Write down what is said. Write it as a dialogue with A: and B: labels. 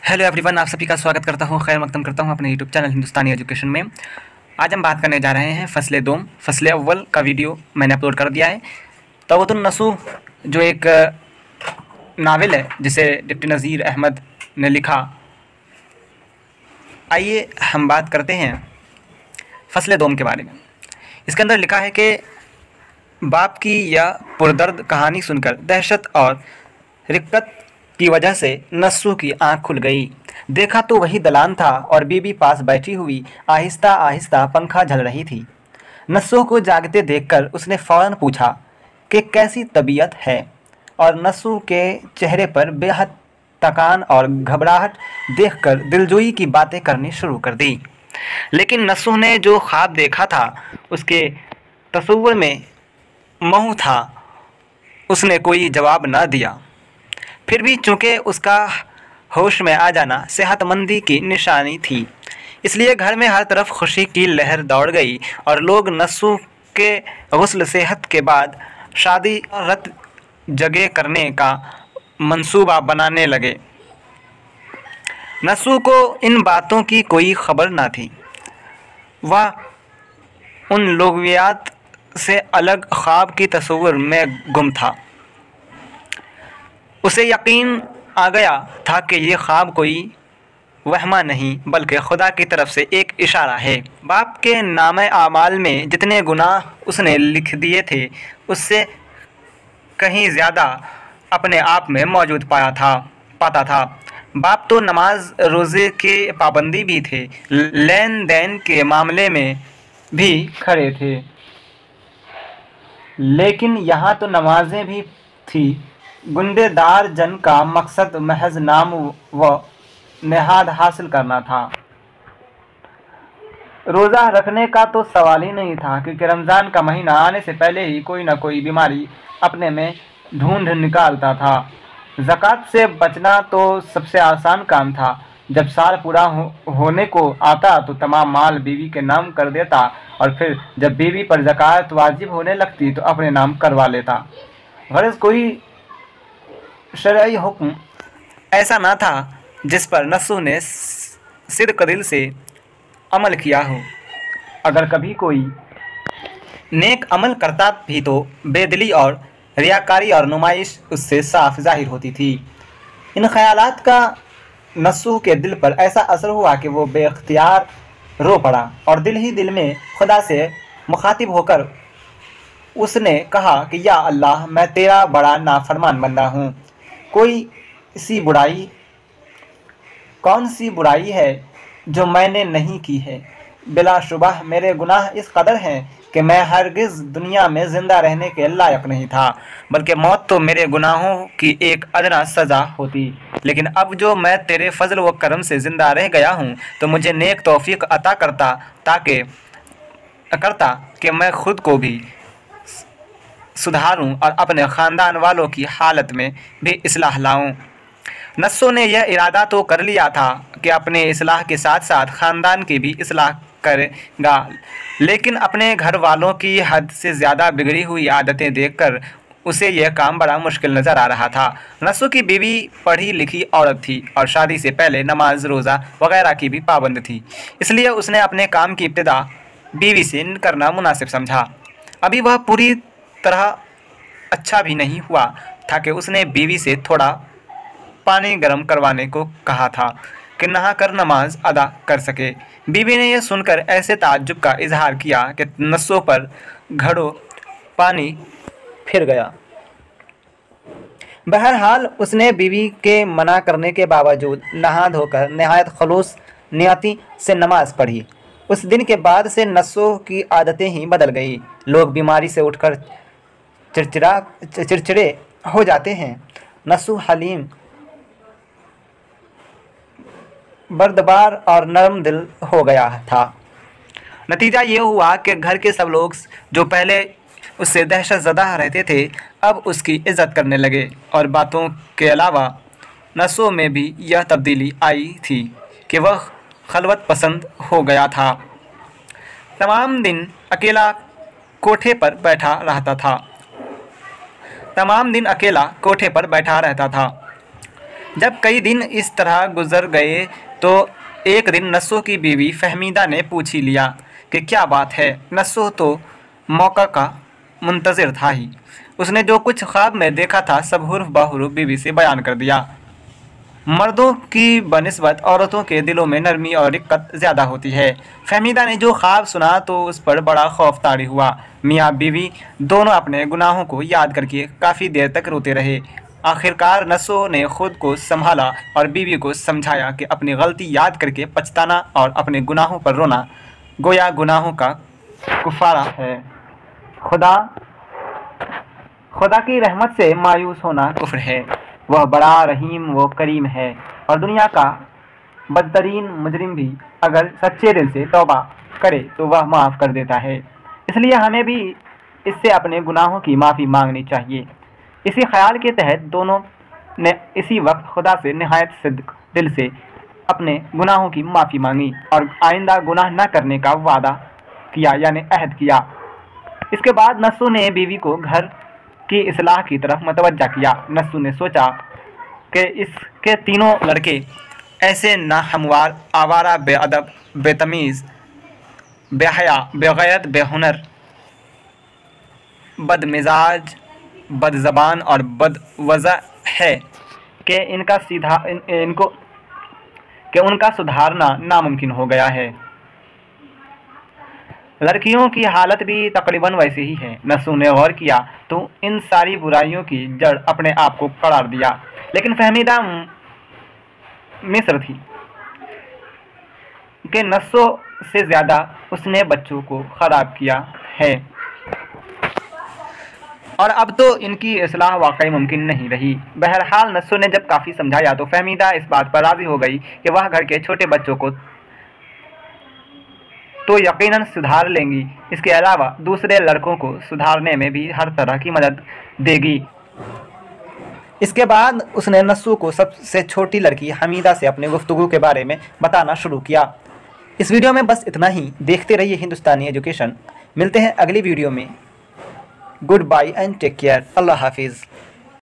A: Hello everyone, आप सभी का स्वागत करता हूँ, खैर मकदम करता हूँ अपने यूट्यूब चैनल हिंदुस्तानी एजुकेशन में। आज हम बात करने जा रहे हैं फसले दोम। फसले अव्वल का वीडियो मैंने अपलोड कर दिया है। तवतुन नसूह जो एक नावल है जिसे डिप्टी नज़ीर अहमद ने लिखा। आइए हम बात करते हैं फसले दोम के बारे में। इसके अंदर लिखा है कि बाप की यह पुरदर्द कहानी सुनकर दहशत और रिक्कत की वजह से नस्सू की आंख खुल गई। देखा तो वही दलान था और बीबी पास बैठी हुई आहिस्ता आहिस्ता पंखा झल रही थी। नस्सू को जागते देखकर उसने फ़ौरन पूछा कि कैसी तबीयत है, और नस्सू के चेहरे पर बेहद थकान और घबराहट देखकर दिलजोई की बातें करनी शुरू कर दी। लेकिन नस्सू ने जो ख्वाब देखा था उसके तसव्वुर में महू था। उसने कोई जवाब न दिया। फिर भी चूँकि उसका होश में आ जाना सेहतमंदी की निशानी थी, इसलिए घर में हर तरफ खुशी की लहर दौड़ गई और लोग नस्सू के गुस्ल सेहत के बाद शादी रत जगह करने का मंसूबा बनाने लगे। नस्सू को इन बातों की कोई खबर न थी। वह उन लोगियात से अलग ख्वाब की तस्वुर में गुम था। उसे यकीन आ गया था कि ये ख्वाब कोई वहमा नहीं बल्कि खुदा की तरफ से एक इशारा है। बाप के नामे आमाल में जितने गुनाह उसने लिख दिए थे उससे कहीं ज़्यादा अपने आप में मौजूद पाता था। बाप तो नमाज रोज़े के पाबंदी भी थे, लेन देन के मामले में भी खड़े थे, लेकिन यहाँ तो नमाजें भी थी। गुंडेदार जन का मकसद महज नाम व नेहाद हासिल करना था। रोज़ा रखने का तो सवाल ही नहीं था, क्योंकि रमज़ान का महीना आने से पहले ही कोई न कोई बीमारी अपने में ढूंढ निकालता था। ज़कात से बचना तो सबसे आसान काम था। जब साल पूरा होने को आता तो तमाम माल बीवी के नाम कर देता, और फिर जब बीवी पर ज़कात वाजिब होने लगती तो अपने नाम करवा लेता। गरज कोई शरई हुक्म ऐसा ना था जिस पर नस्सू ने सिद्क़ दिल से अमल किया हो। अगर कभी कोई नेक अमल करता भी तो बेदिली और रियाकारी और नुमाइश उससे साफ जाहिर होती थी। इन ख्यालात का नस्सू के दिल पर ऐसा असर हुआ कि वो बेख्तियार रो पड़ा, और दिल ही दिल में खुदा से मुखातिब होकर उसने कहा कि या अल्लाह, मैं तेरा बड़ा नाफरमान बंदा हूँ। कौन सी बुराई है जो मैंने नहीं की है? बिलाशुबह मेरे गुनाह इस कदर हैं कि मैं हरगिज़ दुनिया में ज़िंदा रहने के लायक नहीं था, बल्कि मौत तो मेरे गुनाहों की एक अदना सज़ा होती। लेकिन अब जो मैं तेरे फजल व करम से ज़िंदा रह गया हूँ तो मुझे नेक तौफीक अता करता कि मैं ख़ुद को भी सुधारूं और अपने ख़ानदान वालों की हालत में भी इस्लाह लाऊं। नस्सू ने यह इरादा तो कर लिया था कि अपने इस्लाह के साथ साथ ख़ानदान की भी इस्लाह करेगा, लेकिन अपने घर वालों की हद से ज़्यादा बिगड़ी हुई आदतें देखकर उसे यह काम बड़ा मुश्किल नज़र आ रहा था। नस्सू की बीवी पढ़ी लिखी औरत थी और शादी से पहले नमाज रोज़ा वगैरह की भी पाबंद थी, इसलिए उसने अपने काम की इब्तिदा बीवी से करना मुनासिब समझा। अभी वह पूरी तरह अच्छा भी नहीं हुआ था कि उसने बीवी से थोड़ा पानी गर्म करवाने को कहा था कि नहा कर नमाज अदा कर सके। बीवी ने यह सुनकर ऐसे ताज्जुब का इजहार किया कि नस्सू पर घड़ों पानी फिर गया। बहरहाल उसने बीवी के मना करने के बावजूद नहा धोकर नहायत खलूस नियती से नमाज पढ़ी। उस दिन के बाद से नस्सू की आदतें ही बदल गई। लोग बीमारी से उठकर चिड़चिड़े हो जाते हैं। नस्सू हलीम, बर्दबार और नरम दिल हो गया था। नतीजा ये हुआ कि घर के सब लोग जो पहले उससे दहशत ज़दा रहते थे अब उसकी इज़्ज़त करने लगे, और बातों के अलावा नस्सू में भी यह तब्दीली आई थी कि वह खलवत पसंद हो गया था। तमाम दिन अकेला कोठे पर बैठा रहता था। جب کئی دن اس طرح گزر گئے تو ایک دن نسو کی بیوی فہمیدہ نے پوچھ ہی لیا کہ کیا بات ہے۔ نسو تو موقع کا منتظر تھا ہی، اس نے جو کچھ خواب میں دیکھا تھا سب حرف بحرف بیوی سے بیان کر دیا۔ مردوں کی بنسبت عورتوں کے دلوں میں نرمی اور رقت زیادہ ہوتی ہے۔ فہمیدہ نے جو خواب سنا تو اس پر بڑا خوف طاری ہوا۔ میاں بیوی دونوں اپنے گناہوں کو یاد کر کے کافی دیر تک روتے رہے۔ آخرکار نسو نے خود کو سنبھالا اور بیوی کو سمجھایا کہ اپنی غلطی یاد کر کے پچھتانا اور اپنے گناہوں پر رونا گویا گناہوں کا کفارہ ہے۔ خدا کی رحمت سے مایوس ہونا کفر ہے۔ وہ بڑا رحیم و کریم ہے اور دنیا کا بدترین مجرم بھی اگر سچے دل سے توبہ کرے تو وہ معاف کر دیتا ہے۔ اس لیے ہمیں بھی اس سے اپنے گناہوں کی معافی مانگنی چاہیے۔ اسی خیال کے تحت دونوں نے اسی وقت خدا سے نہایت صدق دل سے اپنے گناہوں کی معافی مانگی اور آئندہ گناہ نہ کرنے کا وعدہ کیا یعنی عہد کیا۔ اس کے بعد نسو نے بیوی کو گھر کی اصلاح کی طرف متوجہ کیا۔ نسو نے سوچا کہ اس کے تینوں لڑکے ایسے ناہموار، آوارہ، بے ادب، بے تمیز، بے حیا، بے غیرت، بے ہنر، بد مزاج، بد زبان اور بد وضع ہے کہ ان کا سدھارنا ناممکن ہو گیا ہے۔ لڑکیوں کی حالت بھی تقریباً ویسے ہی ہے۔ نسو نے غور کیا تو ان ساری برائیوں کی جڑ اپنے آپ کو قرار دیا، لیکن فہمیدہ مصر تھی کہ نسو سے زیادہ اس نے بچوں کو خراب کیا ہے اور اب تو ان کی اصلاح واقعی ممکن نہیں رہی۔ بہرحال نسو نے جب کافی سمجھایا تو فہمیدہ اس بات پر راضی ہو گئی کہ وہ گھر کے چھوٹے بچوں کو تو یقیناً سدھار لیں گی، اس کے علاوہ دوسرے لڑکوں کو سدھارنے میں بھی ہر طرح کی مدد دے گی۔ اس کے بعد اس نے نسو کو سب سے چھوٹی لڑکی حمیدہ سے اپنی گفتگو کے بارے میں بتانا شروع کیا۔ اس ویڈیو میں بس اتنا ہی۔ دیکھتے رہیے ہندوستانی ایجوکیشن۔ ملتے ہیں اگلی ویڈیو میں۔ Goodbye and take care. اللہ حافظ۔